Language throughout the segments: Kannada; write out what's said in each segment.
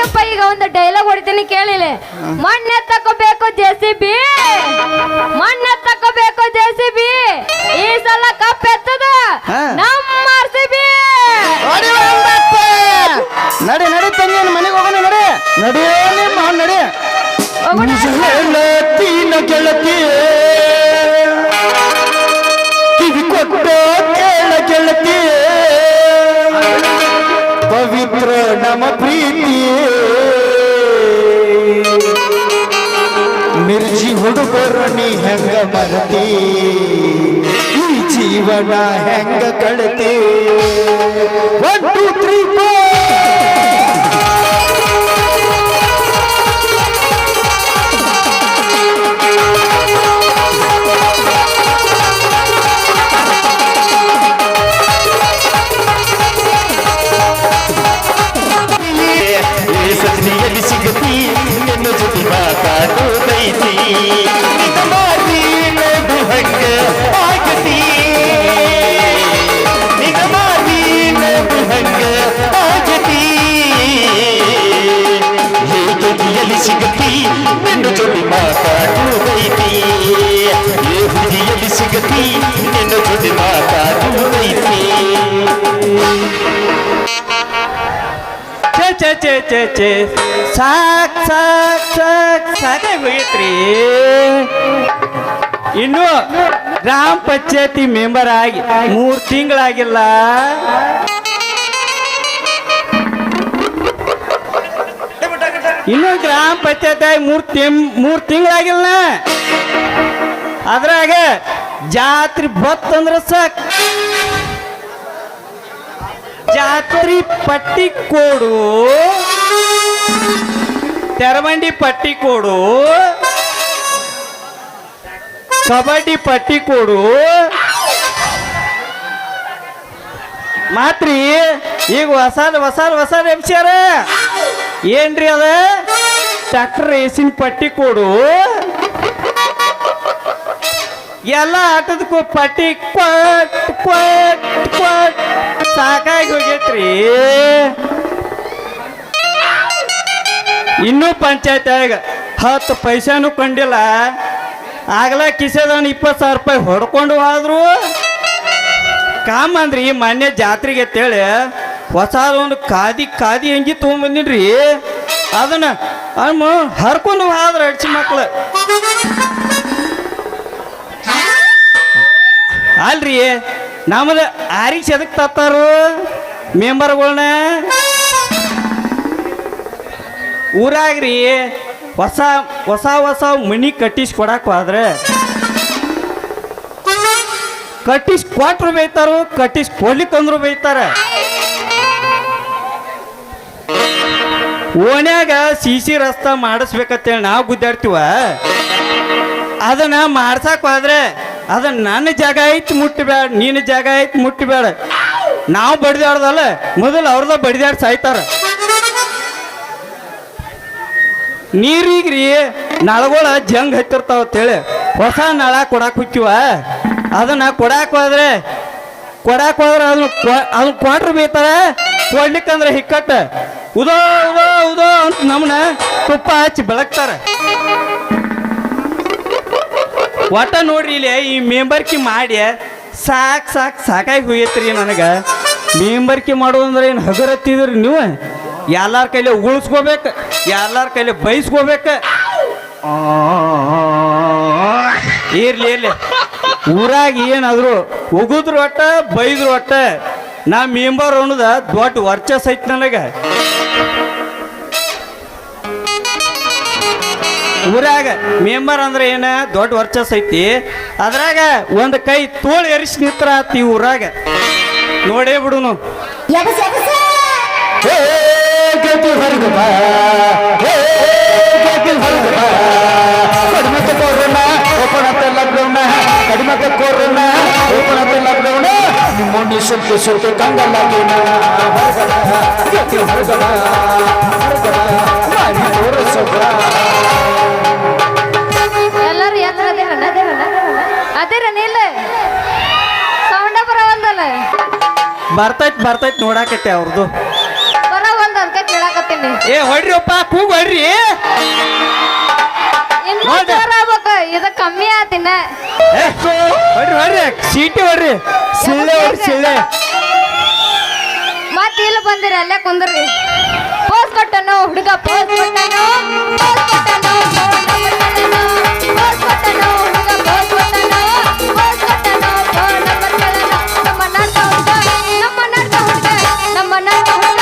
ನೋಡಿಯಪ್ಪ ಈಗ ಒಂದು ಡೈಲಾಗ್ ಹೊಡಿತೀನಿ ಕೇಳಿಲ್ಲ. ಮಣ್ಣೆ ತಕೋಬೇಕು ಜೆಸಿಬಿ, ಮಣ್ಣೆ ತಕೋಬೇಕು ಜೆಸಿಬಿ, ಈ ಸಲ ಕಪ್ ಎತ್ತದ ನಮ್ಮ ಆರ್ಸಿಬಿ. ನಡಿ ನಡಿ ತಂಗಿ ಮನೆಗೆ ಹೋಗೋಣ ನಡಿ ನಡಿ ನಡಿ ಗೆಳತಿನ ಗೆಳತಿ ಕಿವಿ ಕೊಟ್ಟ ಕೇಳ ಗೆಳತಿ ಪವಿತ್ರ ನಮ್ಮ ಪ್ರೀತಿ ಮಿರ್ಜಿ ಹುಡುಗರ ನೀ ಹೆಂಗ ಮರತಿ ಈ ಜೀವನ ಹೆಂಗ ಕಳತಿ 1 2 3 4 ಸಿಗತಿ ನಿನ್ನ ಜೊತೆ ಮಾತಾಡೋದೈತಿ ನಿಗಮಾರೀನದು ಹಂಗ ಆಗತಿ ನಿಗಮಾರೀನದು ಹಂಗ ಆಗತಿ ಹೇಗೆಯಲ್ಲಿ ಸಿಗತಿ ನಿನ್ನ ಜೊತೆ ಮಾತಾಡೋದೈತಿ ಹೇಗೆಯಲ್ಲಿ ಸಿಗತಿ ನಿನ್ನ ಜೊತೆ ಮಾತಾಡೋದೈತಿ ಸಾಕಾಗೋಗೈತ್ರಿ. ಇನ್ನು ಗ್ರಾಮ ಪಂಚಾಯತಿ ಮೆಂಬರ್ ಆಗಿ 3 ತಿಂಗಳಾಗಿಲ್ಲ. ಇನ್ನು ಗ್ರಾಮ ಪಂಚಾಯತ್ ಆಗಿ 3 ತಿಂಗಳಾಗಿಲ್ಲ. ಅದ್ರಾಗ ಜಾತ್ರೆ ಬತ್ತಂದ್ರ ಸಾಕ್ ಜಾತ್ರಿ ಪಟ್ಟಿ ಕೊಡು, ತೆರವಂಡಿ ಪಟ್ಟಿ ಕೊಡು, ಕಬಡ್ಡಿ ಪಟ್ಟಿ ಕೊಡು. ಮಾತ್ರಿ ಈಗ ಹೊಸದ ಎಬ್ಸ್ಯಾರ ಏನ್ರಿ ಅದ ಟ್ರ್ಯಾಕ್ಟರ್ ರೇಸಿನ ಪಟ್ಟಿ ಕೊಡು. ಎಲ್ಲ ಆಟದಕ್ಕೂ ಪಟ್ಟಿ ಕೊಟ್ ಕೊಟ್ ಕೊಟ್ ಸಾಕಾಗಿ ಹೋಗೈತ್ರಿ. ಇನ್ನೂ ಪಂಚಾಯತ್ಯಾಗ 10 ಪೈಸಾನು ಕಂಡಿಲ್ಲ. ಆಗಲ ಕಿಸೆದವನು 20,000 ರೂಪಾಯಿ ಹೊಡ್ಕೊಂಡು ಹೋದ್ರು. ಕಾಮಂದ್ರಿ ಮೊನ್ನೆ ಜಾತ್ರೆಗೆ ಅಂತೇಳಿ ಹೊಸದೊಂದು ಕಾದಿ ಅಂಗಿ ತೊಗೊಂಬಂದಿನ್ರಿ. ಅದನ್ನ ಹರ್ಕೊಂಡು ಹೋದ್ರ ಅಡ್ಸಿ ಮಕ್ಳು ಅಲ್ರಿ. ನಮ್ಮದು ಆರಿಸ್ ಎದಕ್ಕೆ ತತ್ತಾರು ಮೆಂಬರ್ಗಳನ್ನ ಊರಾಗ್ರಿ ಹೊಸ ಮನಿ ಕಟ್ಟಿಸಿ ಕೊಡಕ್ಕೆ ಹೋದ್ರೆ ಕಟ್ಟಿಸಿ ಕೊಟ್ರು ಬೈತಾರು, ಕಟ್ಟಿಸಿ ಕೊಡ್ಲಿಕ್ಕಂದ್ರು ಬೈತಾರ. ಓಣ್ಯಾಗ ಸಿ ರಸ್ತಾ ಮಾಡಿಸ್ಬೇಕಂತೇಳಿ ನಾವು ಗುದ್ದಾಡ್ತೀವ. ಅದನ್ನ ಮಾಡ್ಸಕ್ ಹೋದ್ರೆ ಅದನ್ನ ನನ್ನ ಜಾಗ ಐತಿ ಮುಟ್ಟಬೇಡ, ನಿನ್ನ ಜಾಗ ಐತಿ ಮುಟ್ಟಬೇಡ. ನಾವು ಬಡಿದಾಡ್ದಲ್ಲ ಮೊದಲು ಅವ್ರದ ಬಡಿದಾಡ್ ಸಾಯ್ತಾರ. ನೀರಿಗ್ರಿ ನಳಗಳ ಜಂಗ್ ಹತ್ತಿರ್ತಾವ ಅಂತೇಳಿ ಹೊಸ ನಳ ಕೊಡಾಕ್ ಹೋಕ್ಕಿವ. ಅದನ್ನ ಕೊಡಾಕ್ ಹೋದ್ರೆ ಅದನ್ನ ಕೊಟ್ರು ಬೈತಾರ. ಕೊಡ್ಲಿಕ್ಕಂದ್ರೆ ಹಿಕ್ಕಟ್ಟ ಉದೋ ಉದೋ ಉದೋ ಅಂತ ನಮ್ಮನ್ನ ತುಪ್ಪ ಹಚ್ಚಿ ಬೆಳಗ್ತಾರ. ಒಟ್ಟ ನೋಡ್ರಿ ಇಲ್ಲಿ ಈ ಮೆಂಬರ್ಕಿ ಮಾಡಿ ಸಾಕಾಗಿ ಹೋಗೈತ್ರಿ ನನಗೆ. ಮೆಂಬರ್ಕಿ ಮಾಡೋದಂದ್ರೆ ಏನು ಹಗರತ್ತಿದ್ರಿ ನೀವು? ಎಲ್ಲಾರ ಕೈಲಿ ಉಗುಳಿಸ್ಕೋಬೇಕು, ಎಲ್ಲಾರ ಕೈಲಿ ಬೈಸ್ಕೋಬೇಕು. ಇರ್ಲಿ ಊರಾಗ ಏನಾದ್ರು ಉಗುದ್ರು ಒಟ್ಟ ಬೈದ್ರು ಒಟ್ಟ ನಾ ಮೆಂಬರ್ ಅನ್ನೋದ ದೊಡ್ಡ ವರ್ಚಸ್ ಐತಿ ನನಗೆ. ಊರಾಗ ಮೆಂಬರ್ ಅಂದ್ರೆ ಏನ ದೊಡ್ಡ ವರ್ಚಸ್ ಐತಿ. ಅದ್ರಾಗ ಒಂದು ಕೈ ತೋಳು ಎರಿಸಿ ನಿತ್ರ ಆತಿ ಊರಾಗ. ನೋಡೇ ಬಿಡುನು. ಕಡಿಮೆ ಕೊರೋನ ನಿಮ್ಮೊಂದಿ ಸುಟ್ಟು ಕಂಗಲ್ಲಾಗಿನ ಎಲ್ಲರೂ ಎತ್ತರ ಅದೇರನ ಇಲ್ಲ ಸೌಂಡ ಬರವಲ್ದಲ್ಲ. ಬರ್ತೈತ್ ನೋಡಾಕತ್ತೆ ಅವ್ರದ್ದು ಬರವಲ್ದ ಅದಕ್ಕೆ ಕೇಳಾಕತ್ತೀನಿ. ಹೊಡಿತೀನಿ ಏ ಹೊಡ್ರಿ ಅಪ್ಪ ಕೂಗ್ ಹೊಡ್ರಿ ಇನ್ನೂ ನೋಡ್ದೆ. ಜೋರ ಆಗ್ಬೇಕು ಇದು ಕಮ್ಮಿ ಆತಿನ ಏ, ಹೊಡ್ರಿ ಹೊಡ್ರಿ ಸೀಟಿ ಹೊಡ್ರಿ ಸಿಳ್ಳೆ ಹೊಡ್ರಿ ಸಿಳ್ಳೆ ಮತ್ ಇಲ್ಲಿ ಬಂದಿರ ಅಲ್ಲೇ ಕುಂದ್ರಿ ಪೋಸ್ ಕೊಟ್ಟನು ಹುಡುಗ ಪೋಸ್ ಕೊಟ್ಟನು ಪೋಸ್ ಕೊಟ್ಟನು ಪೋಸ್ ಕೊಟ್ಟನು ಹುಡುಗ ಪೋಸ್ ಕೊಟ್ಟನು ಪೋಸ್ ಕೊಟ್ಟನು ಫೋನ್ ನಂಬರ್ ಕೇಳನು ನಮ್ಮ ನಾಟ ಹುಡುಗ ನಮ್ಮ ನಾಟ ಹುಡುಗ ನಮ್ಮ ನಾಟ ಹುಡುಗ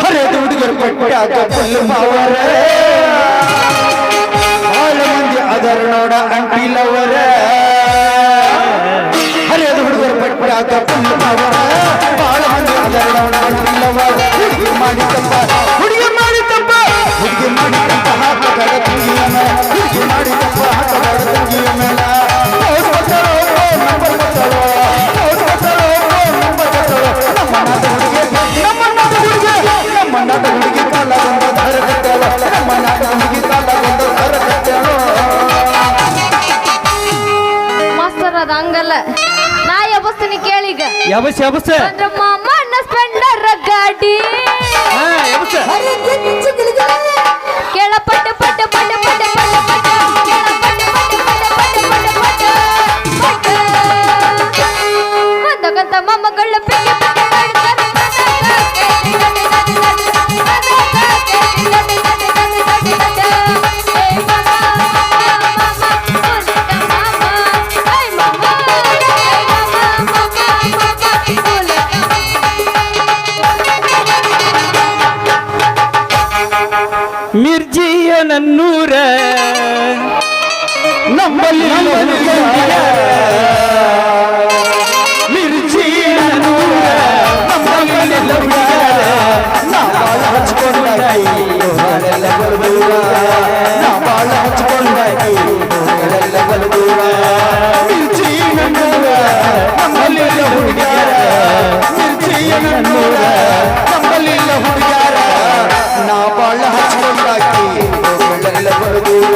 ಹರಿಯದ ಹುಡುಗರು ಪಟ್ಟ್ಯಾಗ ಫುಲ್ ಮಾವರ ಬಾಳ ಮಂದಿ ಅದರ ನೋಡ ಅಂಟಿಲವರ ಹರಿಯದ ಹುಡುಗರು ಪಟ್ಟ್ಯಾಗ ಫುಲ್ ಮಾವರ ಬಾಳ ಮಂದಿ ಅದರ ನೋಡ ಅಂಟಿಲವರ ಹುಡುಗಿ ಮಾಡಿ ತಪ್ಪ ಹುಡುಗಿ ಮಾಡಿ ತಪ್ಪ ಹುಡುಗಿ ಮಾಡಿ ತಪ್ಪ ಹಾಕಬೇಡ ತಂಗಿಯ ಮೇಲೆ ಹುಡುಗಿ ಮಾಡಿ ತಪ್ಪ ಹಾಕಬೇಡ ತಂಗಿಯ ಮೇಲೆ ನಂಬರ್ ಕೊಟ್ಟಳು ನಂಬರ್ ಕೊಟ್ಟಳು ನಂಬರ್ ಕೊಟ್ಟಳು ನಮ್ಮ ನಾಟ ಹುಡುಗಿ ನಮ್ಮ ನಾಟ ಹುಡುಗಿ ನಮ್ಮ ನಾಟ ಹುಡುಗಿ ಕಾಲ ಬಂದ ಧಾರ ಕಟ್ಟಳು ನಮ್ಮ ನಾಟ ಹುಡುಗಿ ಕಾಲ ಬಂದ ಧಾರ ಕಟ್ಟಳು ಮಾಸ್ತರ್ ಅದ ಹಂಗಲ್ಲ ನಾ ಎಬಸ್ತೀನಿ ಕೇಳೀಗ ಎಬಸ್ ಎಬಸ್ ಅಂದ್ರೆ ಮಾಮನ ಸ್ಪೆಂಡರ್ ಗಾಡಿ ಹಾ ಎಬಸ್ ಕೇಳ ಪಟ್ಟು ಪಟ್ಟು ಪಟ್ಟು ಪಟ್ಟು ಪಟ್ಟು ಪಟ್ಟು ಕೇಳ ಪಟ್ಟು ಪಟ್ಟು ಪಟ್ಟು ಪಟ್ಟು ಪಟ್ಟು ಪಟ್ಟು ಪಟ್ಟು ಕಂತ ಮೊಮ್ಮಗಳ ಪಿಕ್ಕಿ ಪಿಕ್ಕಿ ಮಾಡ್ತಾರೆ ಮಿರ್ಜಿಯ ನನ್ನೂರ ನಮ್ಮಲ್ಲಿ ಮಿರ್ಚಿ ನಮ್ಮಲ್ಲಿ ನಾ ಬಾಳ ಹಚ್ಕೊಂಡಾಗಿ ಹೋಗಲೆಲ್ಲ ಬಲದೂರ ನಾ ಬಾಳ ಹಚ್ಕೊಂಡಾಗಿ ಹೋಗಲೆಲ್ಲ ಬಲದೂರ ಮಿರ್ಚಿ ನನ್ನೂರ ನಮ್ಮಲ್ಲಿ ಹುಡುಗ್ಯಾರ ಮಿರ್ಚಿಯ ನನ್ನೂರ ನಮ್ಮಲ್ಲಿ ಹುಡುಗ್ಯಾರ ನಾ ಬಾಳ ಹಚ್ಕೊಂಡಾಗಿ ಹೋಗಲೆಲ್ಲ ಬಲದೂರ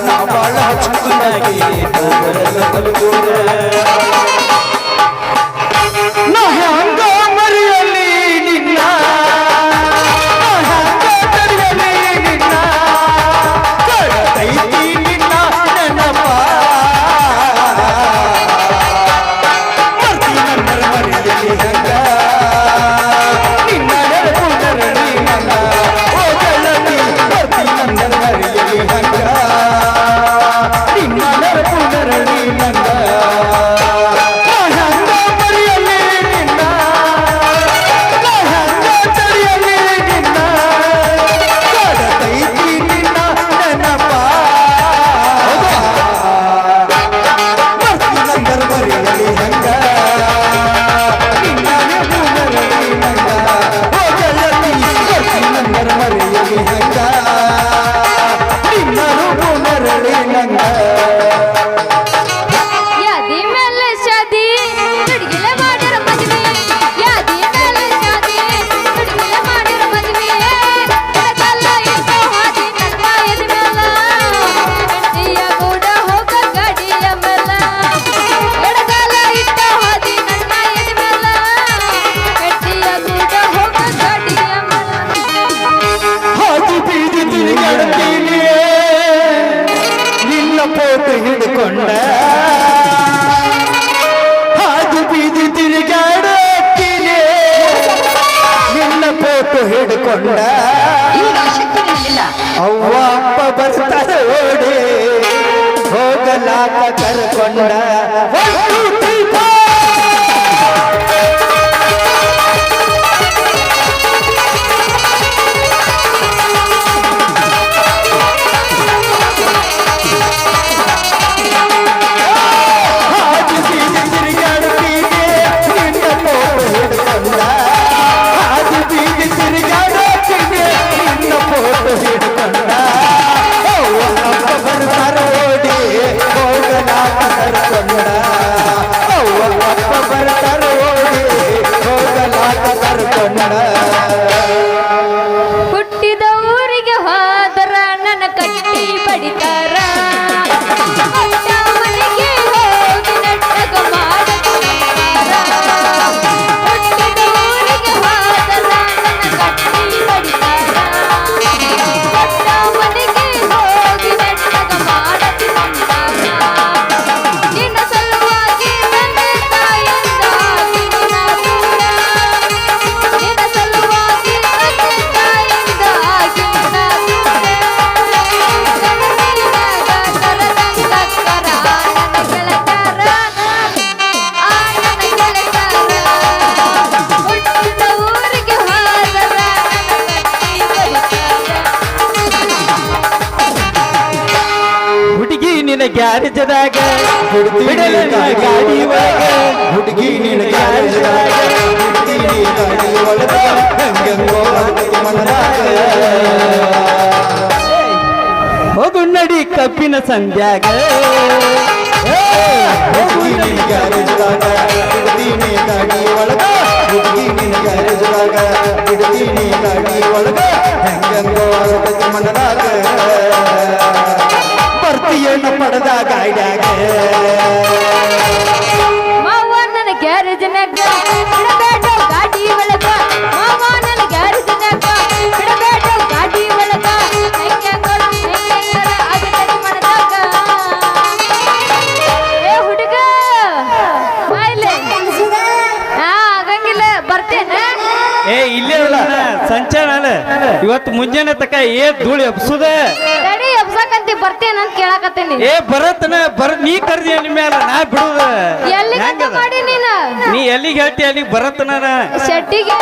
ನಾ ಬಾಳ ಹಚ್ಕೊಂಡಾಗಿ ಹೋಗಲೆಲ್ಲ ಬಲದೂರ ನಾ ಹ್ಯಾಂಗ ಮರೆಯಲಿ ನಿನ್ನ ನಾ ಹ್ಯಾಂಗ ತಡೆಯಲಿ ನಿನ್ನ ಕಡತೈತಿ ನಿನ್ನ ನೆನಪ ಮರ್ತಿ ನನ್ನ ಮರೆಯಲಿ ಹಂಗ ನಿನ್ನ ನೆನಪು ನರಳಿ ನನ್ನ ಓ ಗೆಳತಿ ಮರ್ತಿ ನನ್ನ ಮರೆಯಲಿ ಹಂಗ ನಿನ್ನ ನೆನಪು ನರಳಿ ನನ್ನ ಯಾದಿ ಮೇಲೆ ಶಾದಿ ಹುಡುಗಿಲೆ ಮಾಡಿರ ಮದುವೆ ಯಾದಿ ಮೇಲೆ ಶಾದಿ ಹುಡುಗಿಲೆ ಮಾಡಿರ ಮದುವೆ ಎಡಗಲ್ಲ ಇಟ್ಟು ಹಾದಿ ನನ್ನ ಎದ ಮೇಲ ಹೆಂಡತಿಯ ಕೂಡ ಹೋಗ ಗಾಡಿಯ ಮೇಲ ಎಡಗಲ್ಲ ಇಟ್ಟು ಹಾದಿ ನನ್ನ ಎದ ಮೇಲ ಹೆಂಡತಿಯ ಕೂಡ ಹೋಗ ಗಾಡಿಯ ಮೇಲ ಹಾದಿ ಬೀದಿ ತಿರುಗಾಡುತ್ತೀನಿ ನಿನ್ನ ಪೋಟು ಹಿಡ್ಕೊಂಡ ಹಾದಿ ಬೀದಿ ತಿರುಗಾಡುತ್ತೀನಿ ನಿನ್ನ ಪೋಟು ಹಿಡ್ಕೊಂಡ ಅವ್ವ ಅಪ್ಪ ಬರ್ತಾರೆ ಓಡಿ ಹೋಗಲಾಕ ಕರ್ಕೊಂಡ ಹಾದಿ ಬೀದಿ ತಿರುಗಾಡುತ್ತೀನಿ ನಿನ್ನ ಪೋಟು ಹಿಡ್ಕೊಂಡ ಹಾದಿ ಬೀದಿ ತಿರುಗಾಡುತ್ತೀನಿ ನಿನ್ನ ಪೋಟು ಹಿಡ್ಕೊಂಡ ಅವ್ವ ಅಪ್ಪ ಬರ್ತಾರ ಓಡಿ ಹೋಗಲಾಕ ಕರ್ಕೊಂಡ ಗ್ಯಾರೇಜದಾಗ ಬಿಡಲ ಗಾಡಿ ಒಳಗ ಹುಡುಗಿ ನಿನ್ನ ಗ್ಯಾರೇಜ್ದಾಗ ಬಿಡ್ತೀನಿ ಗಾಡಿ ಒಳಗ ಹೆಂಗೆಂಗೋ ಆಗ್ತೈತಿ ಮನದಾಗ ಹೋಗು ನಡಿ ಕಬ್ಬಿನ ಸಂಧ್ಯಾಗ ಹುಡುಗಿ ನಿನ್ನ ಗ್ಯಾರೇಜ್ದಾಗ ಬಿಡ್ತೀನಿ ಗಾಡಿ ಒಳಗ ಹುಡುಗಿ ನಿನ್ನ ಗ್ಯಾರೇಜ್ದಾಗ ಬಿಡ್ತೀನಿ ಗಾಡಿ ಒಳಗ ಹೆಂಗೆಂಗೋ ಆಗ್ತೈತಿ ಮನದಾಗ ಬರ್ತೀಯೇನು ಪಡೆದ ಗಾಡ್ಯಾಗ ಮಾವ ನನ್ನ ಗ್ಯಾರೇಜ್ನಾಗ ಬಿಡಬೇಡ ಗಾಡಿ ಒಳಗ ಮಾವ ನನ್ನ ಗ್ಯಾರೇಜ್ನಾಗ ಬಿಡಬೇಡ ಗಾಡಿ ಒಳಗ ಹೆಂಗ್ಯಾರ ಆಗತೈತಿ ಮನದಾಗ ಏ ಹುಡುಗ ಬಾಯ್ಲೆ ಆಗಂಗಿಲ್ಲ ಬರ್ತೇನ ಏ ಇಲ್ಲೇ ಅಲ್ಲ ಸಂಚಾರ ಅಲ್ಲ ಇವತ್ತು ಮುಂಜಾನೆ ತಕ ಧೂಳಿ ಎಬ್ಸುದ ತಡಿ ಎಬ್ಸಕಂತಿ ಬರ್ತೇನಂತ ಕೇಳಾಕತ್ತೇನಿ ಬರತ್ತನ ನೀ ಕರ್ದಿ ನಿಮ್ಮ ಮೇಲೆ ನಾ ಬಿಡುದ ಎಲ್ಲಿಗಂತ ಮಾಡಿ ನೀನ ನೀ ಎಲ್ಲಿಗೆ ಹೇಳ್ತಿ ಅಲ್ಲಿಗೆ ಬರತ್ತನ ಶೆಟ್ಟಿಗೆ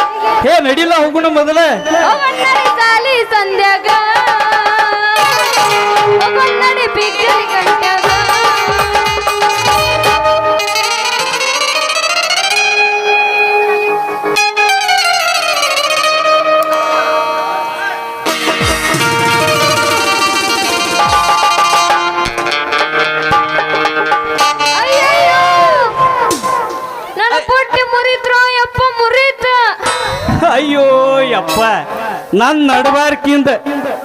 ನಡಿಲ್ಲ ಹೋಗುಣ ಮೊದಲ ಹೋಗಣ್ಣಡಿ ಸಾಲಿ ಸಂಧ್ಯಾಗ ಹೋಗಣ್ಣಡಿ ಬಿಗ್ಗಲಿ ಗಂಟ್ಯಾಗ ಅಯ್ಯಯ್ಯೋ ನನ್ನ ಪುಟ್ಟಿ ಮುರಿದ್ರು ಯಪ್ಪ ಮುರಿತ ಅಯ್ಯೋ ಯಪ್ಪ ನನ್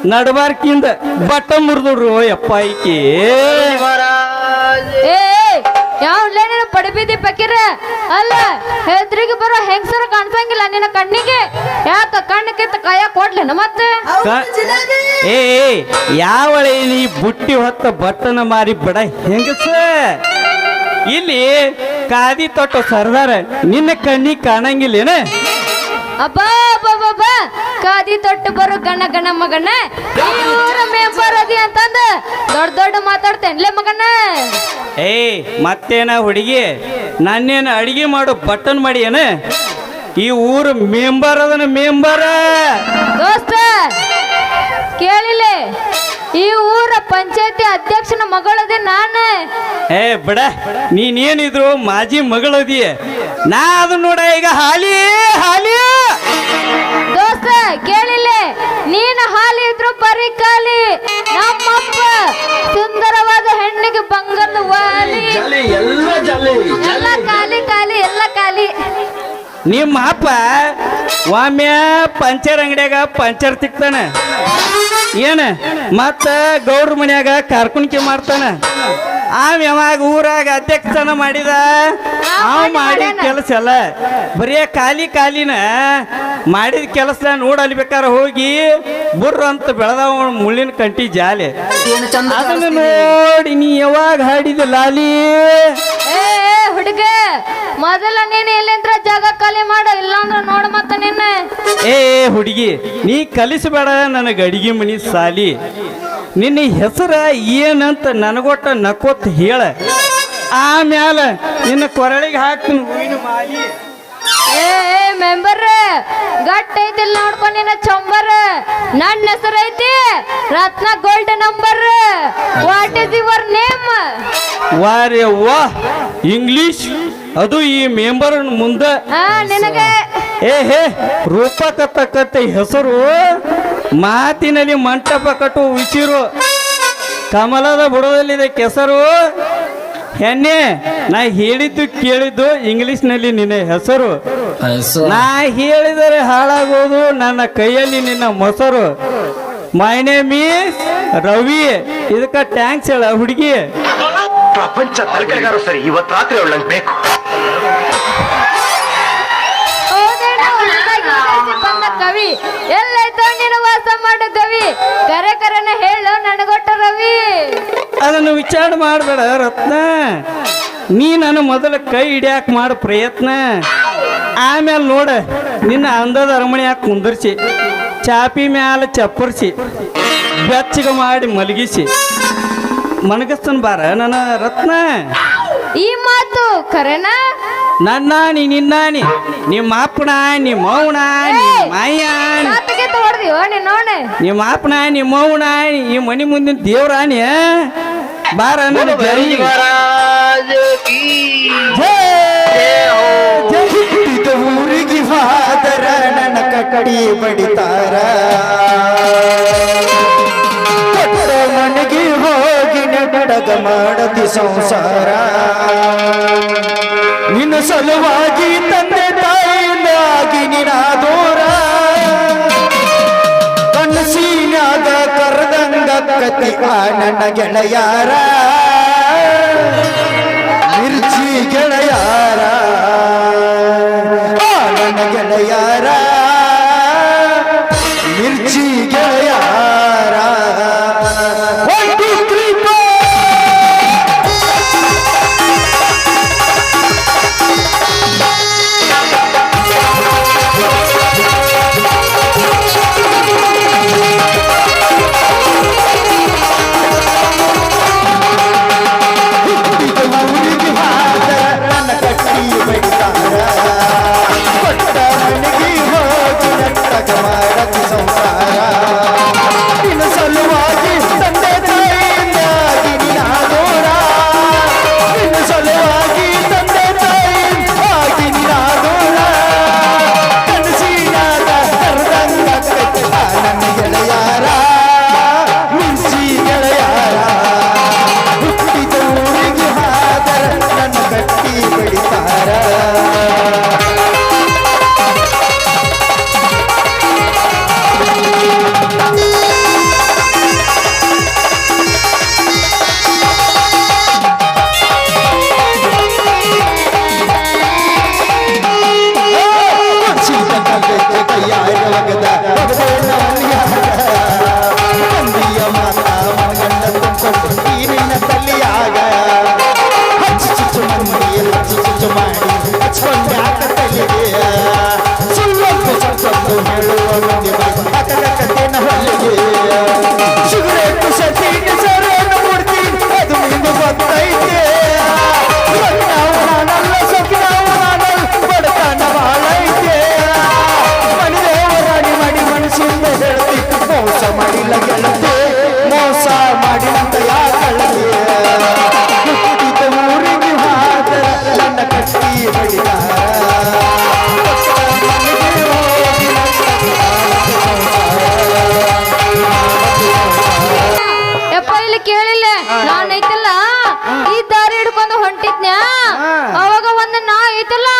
ನಡಬಾರ್ಕಿಂದ ಬಟ್ಟ ಮುರಿದ್ರು ಯಪ್ಪ ಈಕಿ ಏ ಯಾವ್ಲೇ ನೀನು ಪಡಿಬಿದ್ದಿ ಪಕ್ಕಿರ ಅಲ್ಲ ಹೆದ್ರಿಗೆ ಬರೋ ಹೆಂಗಸರ ಕಾಣ್ಸಂಗಿಲ್ಲ ನಿನ್ನ ಕಣ್ಣಿಗೆ ಯಾಕ ಕಣ್ಣಕ್ಕಿಂತ ಕೈಯ ಕೊಡ್ಲೇನ ಮತ್ತೆ ಏ ಯಾವಳೆ ನೀ ಬುಟ್ಟಿ ಹೊತ್ತ ಬಟ್ಟನ ಮಾರಿ ಬಡ ಹೆಂಗಸ ಇಲ್ಲಿ ಕಾದಿ ತೊಟ್ಟು ಸರ್ದಾರ ನಿನ್ನ ಕಣ್ಣಿಗೆ ಕಾಣಂಗಿಲ್ಲೇನ ಅಬ್ಬಾ ಅಬ್ಬಾ ಕಾದಿ ತೊಟ್ಟು ಬರೋ ಗಣ ಗಣ ಮಗಣ್ಣ ಇವ್ರ ಮೆಂಬರ್ ಅದಿ ಅಂತಂದ ದೊಡ್ಡ ಮಾತಾಡ್ತೇನ್ಲೆ ಮಗಣ್ಣ ಏ ಮತ್ತೇನ ಹುಡುಗಿ ನನ್ನೇನು ಅಡಿಗೆ ಮಾಡು ಬಟ್ಟನ್ ಮಾಡಿ ಏನ ಈ ಊರು ಮೆಂಬರ್ ಅದನ ಮೆಂಬರ ದೋಸ್ತ ಕೇಳಿಲೆ ಈ ಊರ ಪಂಚಾಯತಿ ಅಧ್ಯಕ್ಷನ ಮಗಳದೆ ನಾನು ಏ ಬಿಡ ನೀನೇನಿದ್ರು ಮಾಜಿ ಮಗಳದಿ ನಾ ಅದನ್ನ ನೋಡ ಈಗ ಹಾಲಿ ದೋಸ್ತ ಕೇಳಿಲೆ ನೀನು ಹಾಲಿ ಇದ್ರು ಬರೀ ಖಾಲಿ ನಮ್ಮಪ್ಪ ಸುಂದರವಾದ ಹೆಣ್ಣಿಗೆ ಬಂಗಾರದ ವಾಲಿ ಎಲ್ಲ ಖಾಲಿ ಎಲ್ಲ ಖಾಲಿ ನಿಮ್ಮ ಅಪ್ಪ ಒಮ್ಮೆ ಪಂಚರ್ ಅಂಗಡಿಯಾಗ ಪಂಚರ್ ತಿಕ್ತಾನ ಏನ ಮತ್ತ ಗೌಡ್ರ ಮನ್ಯಾಗ ಕಾರ್ಕುಣಿಕೆ ಮಾಡ್ತಾನ ಯಾವಾಗ ಊರಾಗ ಅಧ್ಯಕ್ಷನ ಮಾಡಿದ ಮಾಡಿದ ಕೆಲಸ ಅಲ್ಲ ಬರೀ ಖಾಲಿನ ಮಾಡಿದ ಕೆಲಸ ನೋಡಲಿ ಬೇಕಾದ್ರೆ ಹೋಗಿ ಬುರ್ರ ಅಂತ ಬೆಳೆದವ ಮುಳ್ಳಿನ ಕಂಟಿ ಜಾಲೆ ಅದನ್ನ ನೋಡಿ ನೀ ಯಾವಾಗ ಹಾಡಿದ ಲಾಲಿ ಏ ಹುಡುಗ ಮೊದಲ ನೀನು ಎಲ್ಲಿಂದ್ರ ಜಾಗ ಖಾಲಿ ಮಾಡು ಇಲ್ಲಾಂದ್ರ ನೋಡ ಮತ್ತ ನಿನ್ನ ಏ ಹುಡುಗಿ ನೀ ಕಲಿಸಬೇಡ ನನಗೆ ಅಡಿಗೆ ಮನಿ ಸಾಲಿ ನಿನ್ನ ಹೆಸರ ಏನಂತ ನನಗೊಟ್ಟ ನಕ್ಕೊತ್ ಹೇಳ ಆಮ್ಯಾಲ ನಿನ್ನ ಕೊರಳಿಗೆ ಹಾಕ್ತೀನಿ ಹೂವಿನ ಮಾಲಿ ಏ ಮೆಂಬರ್ ಗಟ್ಟ ಐತಿಲ್ ನೋಡ್ಕೊಂಡು ನಿನ್ನ ಚೊಂಬರ್ ನನ್ನ ಹೆಸರು ಐತಿ Ratna gold number what is your name ವಾರೇ ವಾ ಇಂಗ್ಲಿಷ್ ಅದು ಈ ಮೆಂಬರ್ ಮುಂದ ನಿನಗೆ ಹೇ ರೂಪಕ ತಕ್ಕಂತೆ ಹೆಸರು ಮಾತಿನಲ್ಲಿ ಮಂಟಪ ಕಟ್ಟುವ ಉಸಿರು ಕಮಲದ ಬುಡದಲ್ಲಿದೆ ಕೆಸರು ಹೆಣ್ಣೆ ನಾ ಹೇಳಿದ್ದು ಕೇಳಿದ್ದು ಇಂಗ್ಲಿಷ್ನಲ್ಲಿ ನಿನ್ನ ಹೆಸರು ನಾ ಹೇಳಿದರೆ ಹಾಳಾಗೋದು ನನ್ನ ಕೈಯಲ್ಲಿ ನಿನ್ನ ಮೊಸರು ಮೈ ನೇಮ್ ಈಸ್ ರವಿ ಇದಕ್ಕ ಟ್ಯಾಂಕ್ಸ್ ಹೇಳ ಹುಡುಗಿ ಪ್ರಪಂಚ ತಲೆಗಾರು ಸರಿ ಇವತ್ತು ರಾತ್ರಿ ಅವಳಂಗೆ ಬೇಕು ಬಂದ ಕವಿ ಎಲ್ಲೈತೋ ನೀನು ವಾಸ ಮಾಡು ಕವಿ ಕರೆನ ಹೇಳು ನನಗೊಟ್ಟ ರವಿ ಅದನ್ನು ವಿಚಾರ ಮಾಡಬೇಡ ರತ್ನ ನೀ ನನ್ನ ಮೊದಲ ಕೈ ಹಿಡಿಯಾಕ ಮಾಡೋ ಪ್ರಯತ್ನ ಆಮೇಲೆ ನೋಡ ನಿನ್ನ ಅಂದದ ಅರಮನೆಯಾಗ ಕುಂದರ್ಸಿ ಚಾಪಿ ಮ್ಯಾಲ ಚಪ್ಪರ್ಸಿ ಬೆಚ್ಚಗ ಮಾಡಿ ಮಲಗಿಸಿ ಮನಗಸ್ತನ್ ಬಾರ ನನ್ನ ರತ್ನ ಈ ಮಾತು ಕರೆನಾ ನನ್ನಾನಿ ನಿನ್ನಾನಿ ನಿಮ್ಮ ಅಪ್ಪನ ನಿಮ್ಮ ಮೌನ ನಿಮ್ಮ ಮಾಯ ಹೊಡೆದಿವ ನೀನು ನೋಡ ನಿಮ್ಮ ಅಪ್ಪನ ನಿಮ್ಮ ಮೌನ ಈ ಮನಿ ಮುಂದಿನ ದೇವ್ರಾನಿ ಬಾರ ನನ್ನ ಜೈ ಮಹಾರಾಜ ಕೀ ಜೈ. ಜೈ. ಹುಟ್ಟಿದ ಊರಿಗೆ ಹಾದರ ನನ್ನ ಕಟ್ಟಿ ಬಡಿತಾರ ಕೊಟ್ಟ ಮನೆಗೆ ಹೋಗಿ ನಡಗ ಮಾಡದಿ ಸಂಸಾರ ನಿನ್ನ ಸಲುವಾಗಿ ತಂದೆ ತಾಯಿಯಿಂದಾಗಿ ನಿನಾದೋರ ಕನಸಿನಾಗ ಕರೆದಂಗ ಕತಿ ಆ ನನ್ನ ಗೆಳೆಯಾರ ಮಿರ್ಚಿ ಗೆಳೆಯಾರ ಆ ನನ್ನ ಗೆಳೆಯಾರ ಮಿರ್ಚಿ ಗೆಳೆಯಾರ 1 2 3 4 ಊರಿಗೆ ಹಾದರ ನನ್ನ ಕಟ್ಟಿ ಬಡಿತಾರ ಕೊಟ್ಟ ಮನೆಗೆ ಹೋಗಿ ನಟ್ಟಗ ಮಾಡತಿ ಸಂಸಾರ ನಿನ್ನ ಸಲುವಾಗಿ ತಂದೆ ತಾಯಿಯಿಂದಾಗಿ ನಿನಾದೋರ ನಿನ್ನ ಸಲುವಾಗಿ ತಂದೆ ತಾಯಿಯಿಂದಾಗಿ ನಿನಾದೋರ ಕನಸಿನಾಗ ಕರೆದಂಗ ಕಟ್ಟ ನನ್ನ ಗೆಳೆಯಾರ ಮಿಂಚಿ ಗೆಳೆಯಾರ ಹುಟ್ಟಿದ ಊರಿಗೆ ಹಾದರ ನನ್ನ ಕಟ್ಟಿ ಬಡಿತಾರ ಕೈಯಾಗ ಒಗದ ತಂದಿಯ ಮಾತ ಮಗನ ತುಂಬಿಕೊಂಡು ನೀರಿನ ತಲ್ಲಿಯಾಗ ಹಚ್ಚು ಚುಚ್ಚು ಮಂದಿ ಹಚ್ಚು ಚುಚ್ಚು ಮಾಡಿ ಹಚ್ಕೊಂಡ್ಯಾಕ ತಲೆಗೆ ಸುಳ್ಳೊಂದು ಸ್ವಲ್ಪ ಹೇಳುವ ಮಂದಿ ಕತೆನ ಹೊಲಿಗೆ ಸಿಗರೇಟು ಸತೀನ ಸರೇನು ಕೊಡ್ತೀನಿ ಅದು ನಿಂದು ಗೊತ್ತೈತೆ ನಾವು ನಾನಲ್ಲ ಸೊಕ್ಕಿನವ ನಾನಲ್ಲ ಬಡತನ ಬಾಳೈತೆ ಮನೆದೇವರಾಣಿ ಮಾಡಿ ಮನಸ್ಸಿಂದ ಹೇಳ್ತಿ ಮೋಸ ಮಾಡಿಲ್ಲ ಗೆಳತಿ ಮೋಸ ಮಾಡಿದಂತ ಯಾಕಳತಿ ಹುಟ್ಟಿದ ಊರಿಗೆ ಹಾದರ ನನ್ನ ಕಟ್ಟಿ ಬಡಿದಾರ ಯಪ್ಪ ಇಲ್ಲಿ ಕೇಳಿಲ್ಲ ನಾನ್ ಐತಲ್ಲ ಈ ದಾರಿ ಹಿಡ್ಕೊಂಡು ಹೊಂಟಿದ್ನ್ಯಾ ಅವಾಗ ಒಂದು ನಾ ಐತಲ್ಲ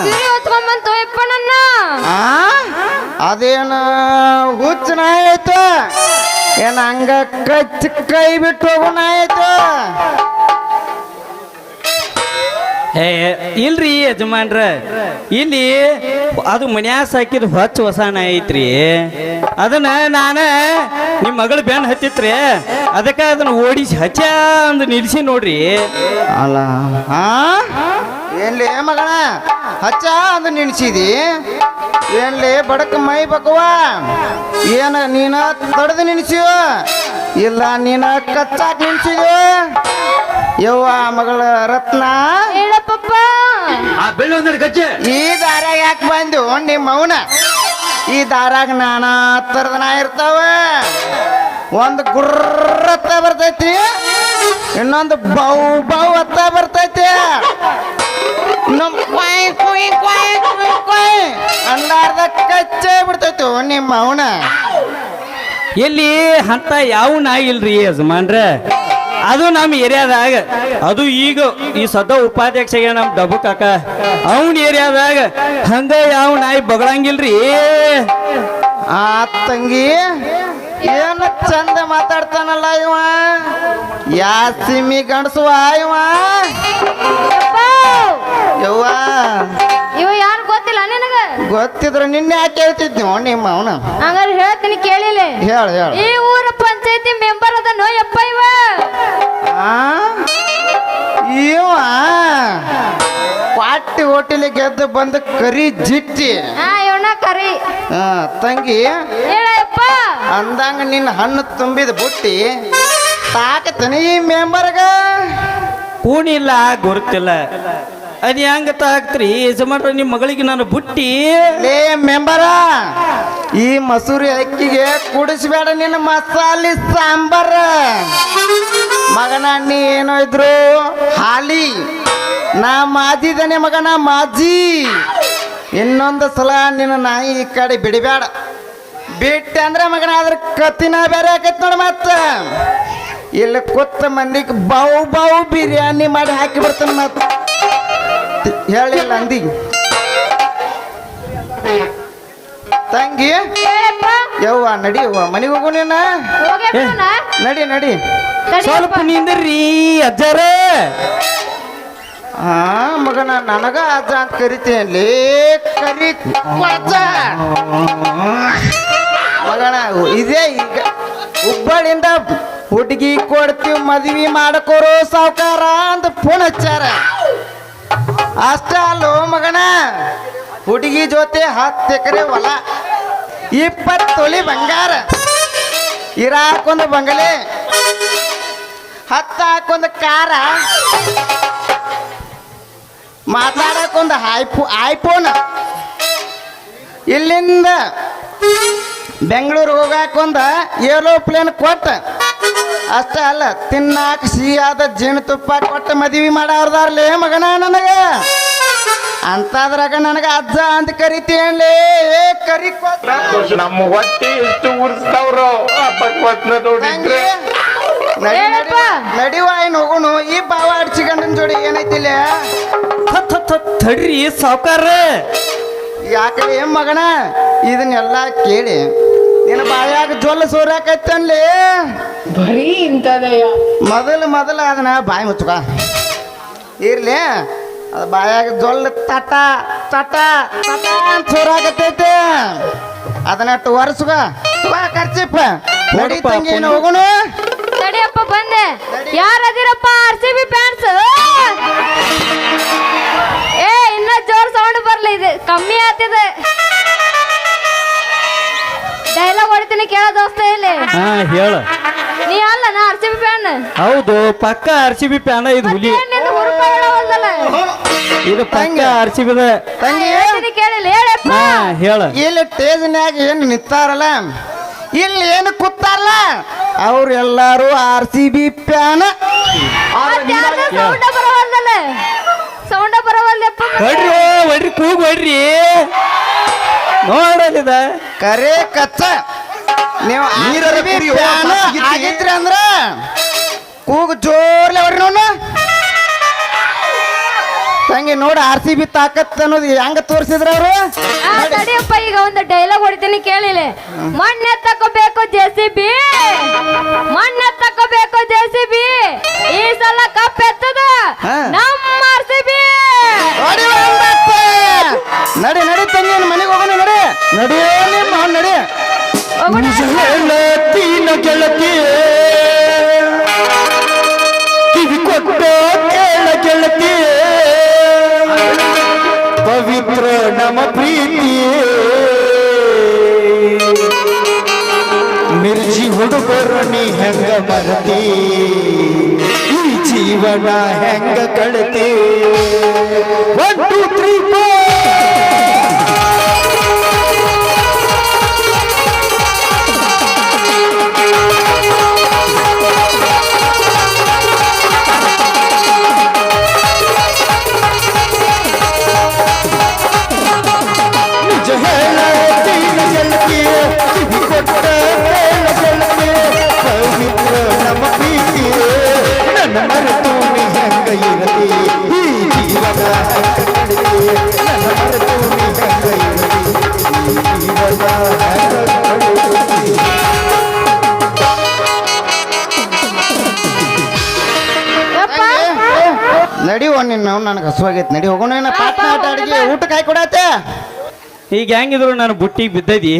ತಿರಿ ಹೊತ್ಕೊಂಡ್ಬಂತು ಯಪ್ಪ ನನ್ನ ಅದೇನ ಹುಚ್ಚನ ಆಯ್ತು ಏನ ಹಂಗ ಕಚ್ಚ ಕೈ ಬಿಟ್ಟು ಹೋಗೋಣ ಆಯ್ತು ಏ ಇಲ್ರಿ ಯಜಮಾನ್ರ ಇಲ್ಲಿ ಅದು ಮನ್ಯಾಗ ಸಾಕಿದ ಹೊಚ್ಚ ಹೊಸಾನ ಐತ್ರಿ ಅದನ್ನ ನಾನ ನಿಮ್ಮ ಮಗಳು ಬೆನ್ ಹತ್ತಿತ್ರಿ ಅದಕ್ಕೆ ಅದನ್ನ ಓಡಿಸಿ ಹಚ್ಚ ಅಂದ್ ನಿಲ್ಸಿ ನೋಡ್ರಿ ಅಲ್ಲ ಏನ್ಲಿ ಮಗಣ ಹಚ್ಚ ಅಂದ ನಿನ್ಸಿದಿ ಏನ್ಲಿ ಬಡಕ ಮೈ ಬಕವ ಏನ ನೀನ ತಡೆದು ನಿನ್ಸಿವ ಇಲ್ಲ ನೀನ ಕಚ್ಚಾಕ್ ನಿನ್ಸಿದ್ವ ಯವ್ವ ಮಗಳ ರತ್ನ ಹೇಳಪ್ಪಪ್ಪ ಆ ಬೆಳ್ಳಿ ಒಂದರ ಗಜ್ಜೆ ಈ ದಾರಾಗ ಯಾಕೆ ಬಂದು ನಿಮ್ಮ ಮೌನ ಈ ದಾರಾಗ ನಾನಾ ಥರದ ನಾ ಇರ್ತಾವ ಒಂದು ಗುರ್ರತ್ತ ಬರ್ತೈತಿ ಇನ್ನೊಂದು ಬೌ ಬೌ ಅತ್ತ ಬರ್ತೈತಿ ಇನ್ನೊಂದು ಕ್ವಾಯ್ ಕ್ವಾಯ್ ಕ್ವಾಯ್ ಕ್ವಾಯ್ ಕ್ವಾಯ್ ಅಂದಾರ್ದ ಕಚ್ಚೇ ಬಿಡ್ತೈತಿ ನಿಮ್ಮ ಮೌನ ಎಲ್ಲಿ ಅಂತ ಯಾವ ನಾಯಿ ಇಲ್ರಿ ಯಜಮಾನ್ರ ಅದು ನಮ್ಮ ಏರಿಯಾದಾಗ ಅದು ಈಗ ಈ ಸದ್ದ ಉಪಾಧ್ಯಕ್ಷಗೆ ನಮ್ಮ ಡಬ್ಬು ಕಾಕ ಅವನ ಏರಿಯಾದಾಗ ಹಂಗ ಯಾವ ನಾಯಿ ಬಗಳಂಗಿಲ್ರಿ ಆ ತಂಗಿ ಏನು ಚಂದ ಮಾತಾಡ್ತಾನಲ್ಲ ಇವ ಯಾ ಸಿಮಿ ಗಂಡಸುವ ಇವ ಯವ್ವ ಇವ ಯಾರು ಗೊತ್ತಿಲ್ಲ ನಿನಗ ಗೊತ್ತಿದ್ರೆ ನಿನ್ನೆ ಯಾಕೆ ಹೇಳ್ತಿದ್ನಿ ನಿಮ್ಮ ಅವನ ಹಂಗಾರೆ ಹೇಳ್ತೀನಿ ಕೇಳಿಲ್ಲ ಹೇಳ ಹೇಳ ಈ ಊರ ಪಂಚಾಯತಿ ಮೆಂಬರ್ ಅದನೋ ಯಪ್ಪ ಇವ ಇವ ಪಾಟಿ ಹೋಟೆಲ್ ಗೆದ್ದು ಬಂದ ಕರಿ ಜಿಟ್ಟಿ ಇವನ ಕರಿ ತಂಗಿ ಹೇಳಪ್ಪ ಅಂದಂಗ ನಿನ್ನ ಹಣ್ಣು ತುಂಬಿದ ಬುಟ್ಟಿ ತಾಕತನ ಈ ಮೆಂಬರ್ಗ ಕೂಣಿಲ್ಲ ಗುರುತಿಲ್ಲ ಅದ್ ಹೆಂಗ ತಾಕ್ತ್ರಿ ಯಜಮಾನ್ರ ನಿಮ್ಮ ಮಗಳಿಗೆ ನಾನು ಬುಟ್ಟಿ ಲೇ ಮೆಂಬರ ಈ ಮಸೂರಿ ಅಕ್ಕಿಗೆ ಕುಡಿಸ್ಬೇಡ ನಿನ್ನ ಮಸಾಲೆ ಸಾಂಬಾರ ಮಗನ ನೀ ಏನೋ ಇದ್ರು ಹಾಲಿ ನಾ ಮಾಜಿದನೆ ಮಗನ ಮಾಜಿ ಇನ್ನೊಂದು ಸಲ ನಿನ್ನ ನಾಯಿ ಈ ಕಡೆ ಬಿಡಬೇಡ ಬಿಟ್ಟೆ ಅಂದ್ರೆ ಮಗನ ಅದ್ರ ಕತ್ತಿನ ಬೇರೆ ಆಕೈತಿ ನೋಡಿ ಮತ್ತ ಇಲ್ಲಿ ಕೊತ್ತ ಮಂದಿಗೆ ಬಾವು ಬಾವು ಬಿರಿಯಾನಿ ಮಾಡಿ ಹಾಕಿ ಬರ್ತಾನೆ ಮತ್ತ ಹೇಳಿಲ್ಲ ಅಂದಿ ತಂಗಿ ಹೇಳಪ್ಪ ಯವ್ವ ನಡಿ ಯವ್ವ ಮನೆಗೆ ಹೋಗು ನೀನ ಹೋಗ್ಯಪ್ಪನ ನಡಿ ನಡಿ ಸ್ವಲ್ಪ ನಿಂದ್ರಿ ಅಜ್ಜಾರ ಹಾ ಮಗನ ನನಗ ಅಜ್ಜ ಅಂತ ಕರಿತೀನಿ ಕರಿ ಅಜ್ಜ ಮಗನ ಇದೇ ಈಗ ಹುಬ್ಬಳ್ಳಿಯಿಂದ ಹುಡುಗಿ ಕೊಡ್ತೀವಿ ಮದ್ವಿ ಮಾಡಕೋರು ಸಾವುಕಾರ ಅಂತ ಫೋನ್ ಹಚ್ಚಾರ ಅಷ್ಟ ಅಲ್ಲೋ ಮಗನ ಹುಡುಗಿ ಜೊತೆ 10 ಎಕರೆ ಹೊಲ 20 ತೊಲಿ ಬಂಗಾರ ಇರಾಕೊಂದು ಬಂಗಲೆ 10 ಹಾಕೊಂದು ಕಾರ ಮಾತಾಡಕ್ಕೊಂದು ಐಫೋನ್ ಇಲ್ಲಿಂದ ಬೆಂಗಳೂರು ಹೋಗಾಕೊಂದ ಏರೋಪ್ಲೇನ್ ಕೊಟ್ಟ ಅಷ್ಟೇ ಅಲ್ಲ ತಿನ್ನಾಕ ಸಿಹಿಯಾದ ಜೇನುತುಪ್ಪ ಕೊಟ್ಟ ಮದುವೆ ಮಾಡಾರ್ದಾರ್ಲೇ ಮಗನ ನನಗ ಅಂತದ್ರಾಗ ನನಗ ಅಜ್ಜ ಅಂತ ಕರಿತೀನ್ಲೇ ಕರಿ ನಮ್ಮ ಹೊಟ್ಟೆ ಎಷ್ಟು ಉರ್ಸ್ತಾವ್ರೋ ನೋಡಿದ್ರೆ ಹೇಳಪ್ಪ. ನಡಿವ ಏನ್ ಹೋಗುಣು ಈ ಬಾವ ಅಡ್ಸಿಗಂಡನ ಜೋಡಿ ಏನೈತಿಲ್ಲ ತಡ್ರಿ ಸಾವ್ಕಾರ ಯಾಕಲೆ ಮಗನ ಇದನ್ನೆಲ್ಲ ಕೇಳಿ ನಿನ್ನ ಬಾಯಾಗ ಜೊಲ್ಲ ಸೋರಾಕೈತನ್ಲಿ ಬರೀ ಇಂಥದಯ್ಯ ಮೊದಲು ಅದನ್ನ ಬಾಯಿ ಮುಚ್ಚುಕ ಇರ್ಲಿ ಅದು ಬಾಯಾಗ ಜೊಲ್ಲ ತಟ ತಟ ತಟ ಅಂತ ಸೋರಾಕತ್ತೈತೆ ಅದನ್ನಟ್ಟು ಒರೆಸುಗ ಖರ್ಚಿಪ್ಪ ನಡಿ ತಂಗಿ ಏನು ಹೋಗುಣು ತಡಿಯಪ್ಪ ಬಂದೆ ಯಾರದಿರಪ್ಪ RCB ಫ್ಯಾನ್ಸ್ ಏ ಇನ್ನ ಜೋರ್ ಸೌಂಡ್ ಬರ್ಲಿ ಇದು ಕಮ್ಮಿ ಆಗ್ತಿದೆ ಡೈಲಾಗ್ ಹೊಡಿತೀನಿ ಕೇಳೋ ದೋಸ್ತ ಇಲ್ಲಿ ಹಾ ಹೇಳ ನೀ ಅಲ್ಲ ನಾ RCB ಫ್ಯಾನ್ ಹೌದು ಪಕ್ಕ RCB ಪ್ಯಾನ ಇದು ಹುಲಿ ಇದು ಪಕ್ಕ RCB ತಂಗಿ ಕೇಳಿಲ್ಲ ಹೇಳಪ್ಪ ಹಾ ಹೇಳ ಇಲ್ಲಿ ಟೇಜ್ನ್ಯಾಗ ಏನು ನಿಂತಾರಲ್ಲ ಇಲ್ಲಿ ಏನು ಕೂತಾರಲ್ಲ ಅವ್ರು ಎಲ್ಲಾರು RCB ಪ್ಯಾನ್ ಸೌಂಡ ಬರವಲ್ದಲ್ಲ ಸೌಂಡ ಬರವಲ್ದಪ್ಪ ಹೊಡ್ರಿ ಕೂಗ್ ಹೊಡ್ರಿ ನೋಡಲಿದ ಕರೆ ಕಚ್ಚ ನೀವು RCB ಫ್ಯಾನ್ ಆಗಿದ್ರಿ ಅಂದ್ರ ಕೂಗು ಜೋರ್ಲೆ ಹೊಡ್ರಿ ನೋಡ ತಂಗಿ ನೋಡಿ RCB ತಾಕತ್ ಅನ್ನೋದು ಹೆಂಗ ತೋರಿಸಿದ್ರ ಅವರು ತಡಿಯಪ್ಪ ಈಗ ಒಂದು ಡೈಲಾಗ್ ಹೊಡಿತೀನಿ ಕೇಳಿಲ್ಲ ಮಣ್ಣೆ ತಕೋಬೇಕು JCB ಮಣ್ಣೆ ತಕೋಬೇಕು JCB ಈ ಸಲ ಕಪ್ ಎತ್ತದ ಹಾ. ನಮ್ಮ RCB ನಡಿ ನಡಿ ತಂಗಿ ಮನೆಗೆ ಹೋಗೋಣ ನಡಿ ನಡಿಯೋ ನಿಮ್ಮ ನಡಿ ಹೋಗೋಣ. ಗೆಳತಿನ ಗೆಳತಿ ಕಿವಿ ಕೊಟ್ಟ ಕೇಳ ಗೆಳತಿ ಪವಿತ್ರ ನಮ್ಮ ಪ್ರೀತಿ ಮಿರ್ಜಿ ಹುಡುಗರು ನೀ ಹೆಂಗ ಮರತಿ ಈ ಜೀವನ ಹೆಂಗ ಕಳತಿ 1 2 3 4 ನಿಜ ಹೇಳತೀನ ಗೆಳತಿ ಕಿವಿ ಕೊಟ್ಟ ಕೇಳ ಗೆಳತಿ ಪವಿತ್ರ ನಮ್ಮ ಪ್ರೀತಿ ನನ್ನ ಮರೆತು ನೀ ಹೆಂಗ ಇರತಿ ಈ ಜೀವನ ಹೆಂಗ ಕಳತಿ ನನ್ನ ಮರೆತು ನೀ ಹೆಂಗ ಇರತಿ ಈ ಜೀವನ ಹೆಂಗ ಕಳತಿ ಯಪ್ಪ. ನಡಿ ನಿನ್ನ ನನಗೆ ಹಸುವಾಗೈತೆ ನಡಿ ಹೋಗೋಣ ಏನ ಪಾಟ್ನ ಆಟ ಅಡಿಗೆ ಊಟ ಕಾಯಿ ಕೊಡತ್ತೆ ಈಗ ಹೆಂಗಿದ್ರು ನಾನು ಬುಟ್ಟಿಗೆ ಬಿದ್ದದಿ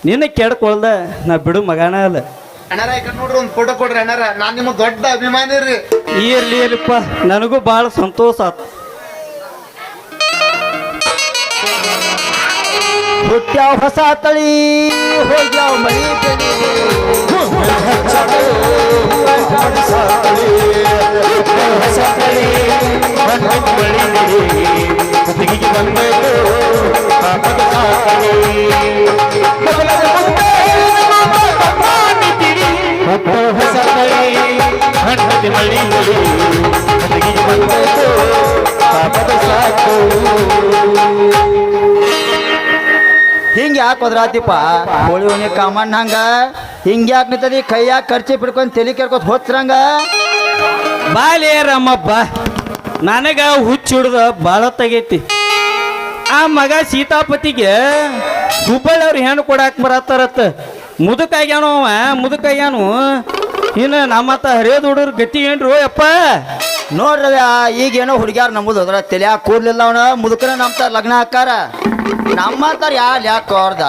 ನಿನ್ನ ಕೆಡ್ಕೊಳ್ದ ನಾ ಬಿಡು ಮಗನ ಅಲ್ಲ ಅಣ್ಣಾರ ಈ ಕಡೆ ನೋಡ್ರಿ ಒಂದು ಫೋಟೋ ಕೊಡ್ರಿ ಅಣ್ಣಾರ ನಾನ್ ನಿಮ್ಗೆ ದೊಡ್ಡ ಅಭಿಮಾನಿ ರೀ ಇರ್ಲಿಪ್ಪ ನನಗೂ ಭಾಳ ಸಂತೋಷ ಆತು ಹುಟ್ಟ್ಯಾವ ಹೊಸ ತಳಿ ಹೋಗ್ಯಾವ ಮಳಿ ಹೊಸ ಹಿಂಗೆ ಯಾಕೆ ಒದ್ರಾತಿಪ್ಪ ಹೋಳಿ ಹುಣ್ಣಿ ಕಾಮಣ್ಣ ಹಂಗ ಹಿಂಗೆ ಯಾಕೆ ನಿಂತದಿ ಕೈ ಯಾಕೆ ಖರ್ಚಿ ಬಿಡ್ಕೊಂಡು ತಲೆ ಕೆರ್ಕೋತ ಹೋಚ್ರಂಗ ಬಾಲೇ ರಾಮಪ್ಪ ನನಗ ಹುಚ್ಚು ಹಿಡ್ದ ಭಾಳ ತೆಗೈತಿ ಆ ಮಗ ಸೀತಾಪತಿಗೆ ಹುಬ್ಬಳ್ಳವ್ರು ಹೆಣ್ಣು ಕೊಡಾಕ್ ಬರತ್ತಾರತ್ತ ಮುದುಕಾಗ್ಯಾನು ಅವ ಮುದುಕಾಗ್ಯಾನು ಇನ್ನು ನಮ್ಮತ್ತ ಹರಿಯೋದು ಹುಡುಗ್ರು ಗತಿ ಏನ್ರು ಯಪ್ಪ ನೋಡ್ರವ ಈಗೇನೋ ಹುಡುಗ್ಯಾರ ನಂಬುದು ಅದ್ರ ತಲೆ ಕೂದ್ಲಿಲ್ಲ ಅವನ ಮುದುಕನ ನಂಬ್ತಾರ ಲಗ್ನ ಹಾಕಾರ ನಮ್ಮಂತಾರ ಯಾಕೆ ಅವ್ರದ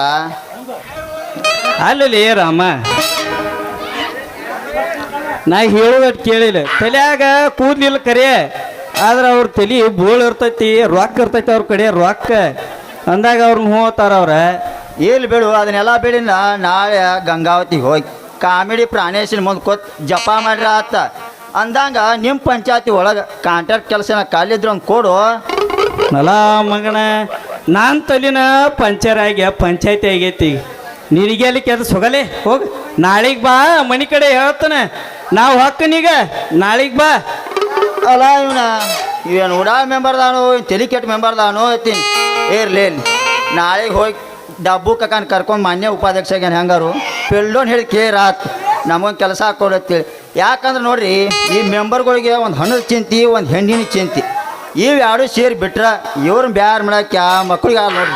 ಅಲ್ಲೇ ರಾಮ ನಾ ಹೇಳೋದಟ್ ಕೇಳಿಲ್ಲ ತಲ್ಯಾಗ ಕೂದ್ಲಿಲ್ಲ ಕರೆ ಆದ್ರೆ ಅವ್ರ ತಲೆ ಬೋಳ್ ಇರ್ತೈತಿ ರೊಕ್ಕ ಇರ್ತೈತಿ ಅವ್ರ ಕಡೆ ರೊಕ್ಕ ಅಂದಾಗ ಅವ್ರನ್ನ ಹೋಗ್ತಾರ ಅವ್ರ ಎಲ್ಲಿ ಬೇಡು ಅದನ್ನೆಲ್ಲ ಬೇಡಿನ ನಾಳೆ ಗಂಗಾವತಿಗೆ ಹೋಗಿ ಕಾಮಿಡಿ ಪ್ರಾಣೇಶನ ಮುಂದೆ ಕೂತ್ ಜಪ ಮಾಡ್ರ ಆತ ಅಂದಂಗ ನಿಮ್ಮ ಪಂಚಾಯತಿ ಒಳಗೆ ಕಾಂಟ್ರಾಕ್ಟ್ ಕೆಲಸನ ಕಾಲಿದ್ರು ಒಂದು ಕೊಡು ನಲ ಮಗನ ನಾನು ತಲಿನ ಪಂಚರ್ ಆಗ್ಯ ಪಂಚಾಯತಿ ಆಗೈತಿ ನಿನಗೆ ಅಲ್ಲಿ ಕೆಲಸ ಹೋಗಲೇ ಹೋಗಿ ನಾಳೆಗೆ ಬಾ ಮನೆ ಕಡೆ ಹೇಳ್ತಾನೆ ನಾವು ಹೊಕ್ಕನೀಗ ನಾಳೆಗೆ ಬಾ ಅಲ್ಲ ಇವೇನು ಉಡಾ ಮೆಂಬರ್ದಾನು ತಲೆ ಕೆಟ್ಟ ಮೆಂಬರ್ದಾನು ಐತೀನಿ ಇರ್ಲಿ ನಾಳೆಗೆ ಹೋಗಿ ಡಬ್ಬು ಕಕ್ಕನ್ ಕರ್ಕೊಂಡು ಮಾನ್ಯ ಉಪಾಧ್ಯಕ್ಷಗೆ ಹೆಂಗಾರು ಪೆಲ್ಲೋನ್ ಹೇಳಿ ಕೇರಾತ್ ನಮಗೊಂದು ಕೆಲಸ ಹಾಕೊಡತ್ತೇಳಿ ಯಾಕಂದ್ರೆ ನೋಡ್ರಿ ಈ ಮೆಂಬರ್ಗಳಿಗೆ ಒಂದು ಹಣ್ಣದ ಚಿಂತಿ ಒಂದು ಹೆಣ್ಣಿನ ಚಿಂತಿ ಇವು ಎರಡು ಸೇರಿ ಬಿಟ್ರೆ ಇವ್ರನ್ನ ಬ್ಯಾರ ಮಾಡಕ್ಕೆ ಆ ಮಕ್ಳಿಗೆ ನೋಡ್ರಿ